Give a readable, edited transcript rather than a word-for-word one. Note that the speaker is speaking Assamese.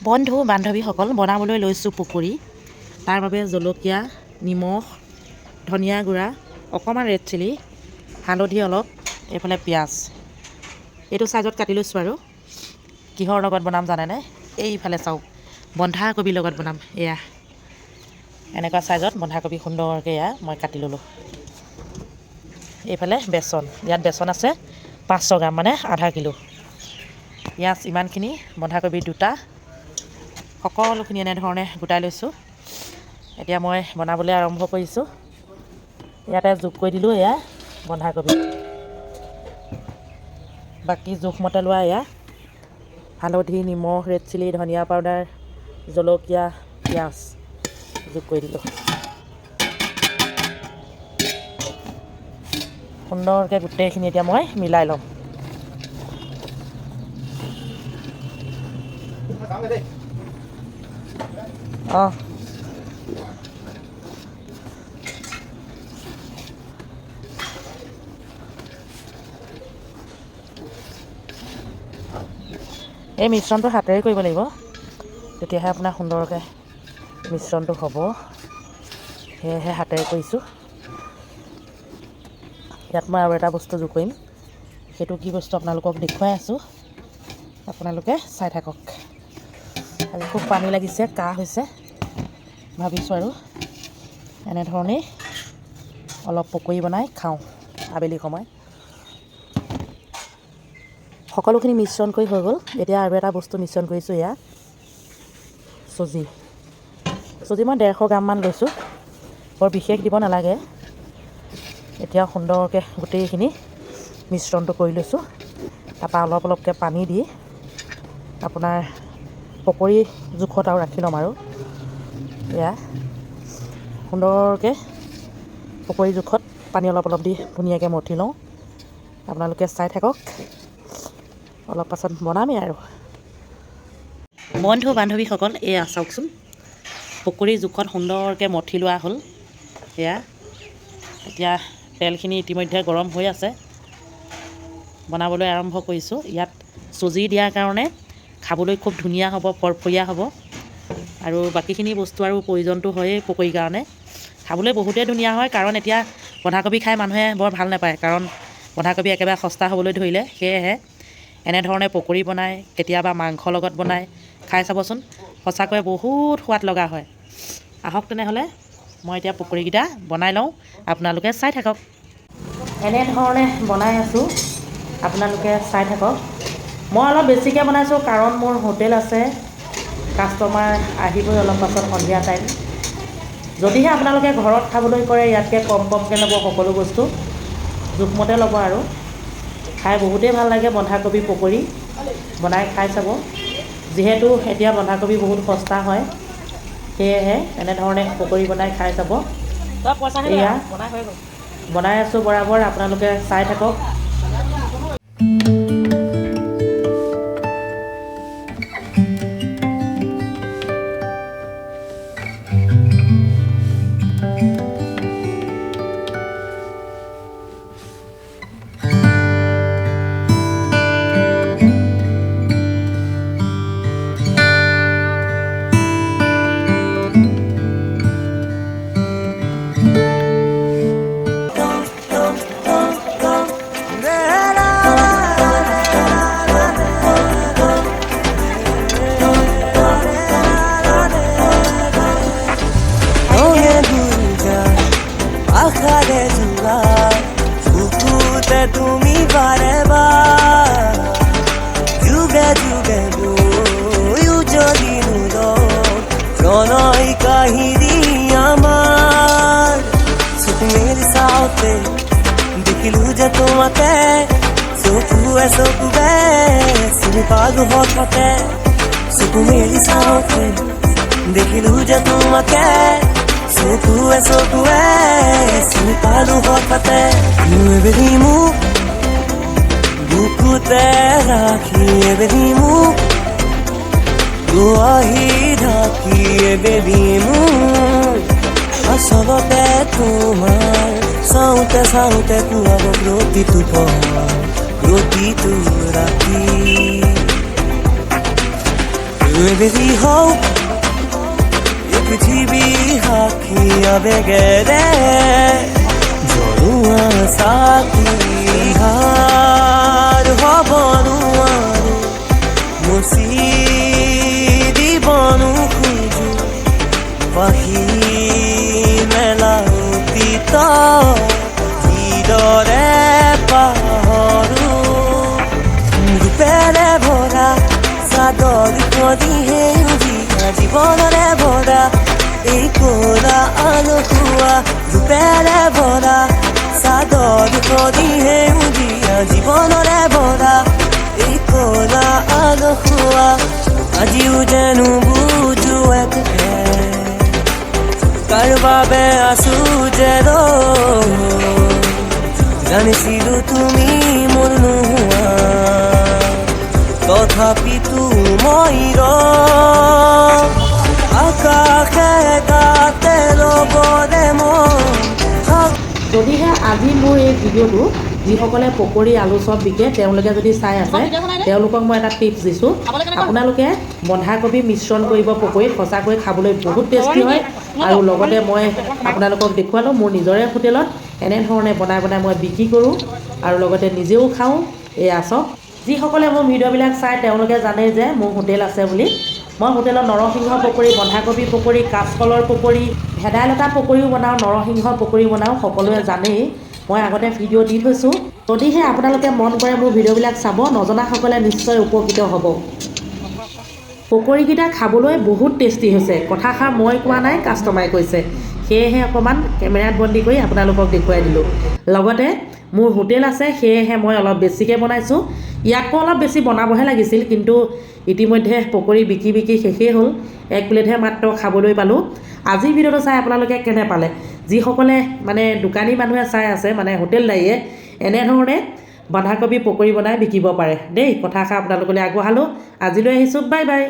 বন্ধু বান্ধৱীসকল বনাবলৈ লৈছোঁ পকৰি। তাৰ বাবে জলকীয়া, নিমখ, ধনিয়া গুড়া, অকণমান ৰেড চিলি, হালধি অলপ, এইফালে পিঁয়াজ। এইটো চাইজত কাটি লৈছোঁ আৰু কিহৰ লগত বনাম জানেনে? এইফালে চাওক, বন্ধাকবিৰ লগত বনাম। এয়া এনেকুৱা চাইজত বন্ধাকবি সুন্দৰকৈ এয়া মই কাটি ল'লোঁ। এইফালে বেচন, ইয়াত বেচন আছে 500 গ্ৰাম, মানে আধা কিলো। পিঁয়াজ ইমানখিনি, বন্ধাকবি 2টা, সকলোখিনি এনেধৰণে গোটাই লৈছোঁ। এতিয়া মই বনাবলৈ আৰম্ভ কৰিছোঁ। ইয়াতে যোগ কৰি দিলোঁ এয়া বন্ধাকবি, বাকী জোখমতে লোৱা এয়া হালধি, নিমখ, ৰেড চিলি, ধনিয়া পাউডাৰ, জলকীয়া, পিঁয়াজ যোগ কৰি দিলোঁ। সুন্দৰকৈ গোটেইখিনি এতিয়া মই মিলাই ল'ম। অঁ এই মিশ্ৰণটো হাতেৰে কৰিব লাগিব, তেতিয়াহে আপোনাৰ সুন্দৰকৈ মিশ্ৰণটো হ'ব। সেয়েহে হাতেৰে কৰিছোঁ। ইয়াত মই আৰু এটা বস্তু যোগ কৰিম, সেইটো কি বস্তু আপোনালোকক দেখুৱাই আছোঁ, আপোনালোকে চাই থাকক। আজি খুব পানী লাগিছে, কাহ হৈছে, ভাবিছোঁ আৰু এনেধৰণেই অলপ পকৰি বনাই খাওঁ আবেলি সময়। সকলোখিনি মিশ্ৰণ কৰি হৈ গ'ল। এতিয়া আৰু এটা বস্তু মিশ্ৰণ কৰিছোঁ, এয়া চুজি। চুজি মই 150 গ্ৰামমান লৈছোঁ, বৰ বিশেষ দিব নালাগে। এতিয়া সুন্দৰকৈ গোটেইখিনি মিশ্ৰণটো কৰি লৈছোঁ। তাৰপৰা অলপ অলপকৈ পানী দি আপোনাৰ পকৰি জোখত আৰু ৰাখি ল'ম আৰু এয়া সুন্দৰকৈ পকৰি জোখত পানী অলপ অলপ দি ধুনীয়াকৈ মঠি লওঁ। আপোনালোকে চাই থাকক, অলপ পাছত বনামেই আৰু। বন্ধু বান্ধৱীসকল এয়া চাওকচোন, পকৰি জোখত সুন্দৰকৈ মঠি লোৱা হ'ল। এয়া এতিয়া তেলখিনি ইতিমধ্যে গৰম হৈ আছে, বনাবলৈ আৰম্ভ কৰিছোঁ। ইয়াত চুজি দিয়াৰ কাৰণে খাবলৈ খুব ধুনীয়া হ'ব, ফৰফৰীয়া হ'ব। আৰু বাকীখিনি বস্তু আৰু প্ৰয়োজনটো হয়েই পকৰিৰ কাৰণে। খাবলৈ বহুতেই ধুনীয়া হয়, কাৰণ এতিয়া বন্ধাকবি খাই মানুহে বৰ ভাল নাপায়, কাৰণ বন্ধাকবি একেবাৰে সস্তা হ'বলৈ ধৰিলে। সেয়েহে এনেধৰণে পকৰি বনাই, কেতিয়াবা মাংসৰ লগত বনাই খাই চাবচোন, সঁচাকৈ বহুত সোৱাদ লগা হয়। আহক তেনেহ'লে মই এতিয়া পকৰিকেইটা বনাই লওঁ, আপোনালোকে চাই থাকক। এনেধৰণে বনাই আছোঁ, আপোনালোকে চাই থাকক। মই অলপ বেছিকৈ বনাইছোঁ, কাৰণ মোৰ হোটেল আছে, কাষ্টমাৰ আহিবই অলপ পাছত, সন্ধিয়া টাইম। যদিহে আপোনালোকে ঘৰত খাবলৈ কৰে, ইয়াতকৈ কম কমকৈ ল'ব, সকলো বস্তু জোখমতে ল'ব। আৰু খাই বহুতেই ভাল লাগে বন্ধাকবি পকৰি, বনাই খাই চাব। যিহেতু এতিয়া বন্ধাকবি বহুত সস্তা হয়, সেয়েহে এনেধৰণে পকৰি বনাই খাই চাব। এয়া বনাই আছোঁ বৰাবৰ, আপোনালোকে চাই থাকক। তুমি বাৰে বাৰ যুগে যুগে যদি প্ৰণয় কাহিনী আমাৰ চকুমেৰ চাওঁতে দেখিলো যে তোমাকে, চকুৱে চকুৱে চিনি পালো হঠাতে। চকুমেৰ চাওঁতে দেখিলো যে তোমাকে, চকুৱে চকুৱে চিনি পালো হঠাতে। এবেলি মোক বুকুতে ৰাখি, এবেলি মোক আহি ঢাকি, এবেলি মোক আচলতে তোমাৰ চাওঁতে চাওঁতে পুৱাব প্ৰতিটো পৰ, প্ৰতিটো ৰাতি। এবেলি হও এই পৃথিৱী সাক্ষী আবেগেৰে জনোৱা চাকি হাৰ হ'ব নোৱাৰো মুচি দিবনো খোজো পাহি মেলা অতীত হৃদৰে পাহৰো ৰূপেৰে ভৰা চাদৰ খদি সেউজীয়া জীৱনৰে ভৰা এই ক'লা আলসুৱা ৰূপেৰে ভৰা চাদৰ খদি সেউজীয়া জীৱনৰে ভৰা এই ক'লা আলসুৱা আজিও জানো বুজো একে কাৰ বাবে আছো যে জানিছিলো তুমি মোৰ নোহোৱা তথাপিতো মই আকাশে গাতে ল'বৰে মন যদিহে আজি মোৰ এই ভিডিঅ'টো যিসকলে পকৰি আলু চপ বিকে তেওঁলোকে যদি চাই আছে তেওঁলোকক মই এটা টিপছ দিছোঁ আপোনালোকে বন্ধাকবি মিশ্ৰণ কৰিব পকৰিত সঁচাকৈ খাবলৈ বহুত টেষ্টি হয় আৰু লগতে মই আপোনালোকক দেখুৱালোঁ মোৰ নিজৰে হোটেলত এনেধৰণে বনাই মই বিক্ৰী কৰোঁ আৰু লগতে নিজেও খাওঁ এয়া চব যিসকলে মোৰ ভিডিঅ'বিলাক চাই তেওঁলোকে জানে যে মোৰ হোটেল আছে বুলি মই হোটেলত নৰসিংহ পকৰি বন্ধাকবি পকৰি কাচকলৰ পকৰি ভেদাইলতা পকৰিও বনাওঁ নৰসিংহ পকৰি বনাওঁ সকলোৱে জানেই মই আগতে ভিডিঅ' দি থৈছোঁ যদিহে আপোনালোকে মন কৰে মোৰ ভিডিঅ'বিলাক চাব নজনাসকলে নিশ্চয় উপকৃত হ'ব পকৰিকেইটা খাবলৈ বহুত টেষ্টি হৈছে কথাষাৰ মই কোৱা নাই কাষ্টমাৰে কৈছে সেয়েহে অকণমান কেমেৰাত বন্দী কৰি আপোনালোকক দেখুৱাই দিলোঁ লগতে মোৰ হোটেল আছে সেয়েহে মই অলপ বেছিকৈ বনাইছোঁ ইয়াতকৈ অলপ বেছি বনাবহে লাগিছিল কিন্তু ইতিমধ্যে পকৰি বিকি শেষেই হ'ল এক প্লেটহে মাত্ৰ খাবলৈ পালোঁ আজিৰ ভিডিঅ'টো চাই আপোনালোকে কেনে পালে যিসকলে মানে দোকানী মানুহে চাই আছে মানে হোটেলদাৰীয়ে এনেধৰণে বন্ধাকবি পকৰি বনাই বিকিব পাৰে দেই কথাষাৰ আপোনালোকলৈ আগবঢ়ালোঁ আজিলৈ আহিছোঁ বাই বাই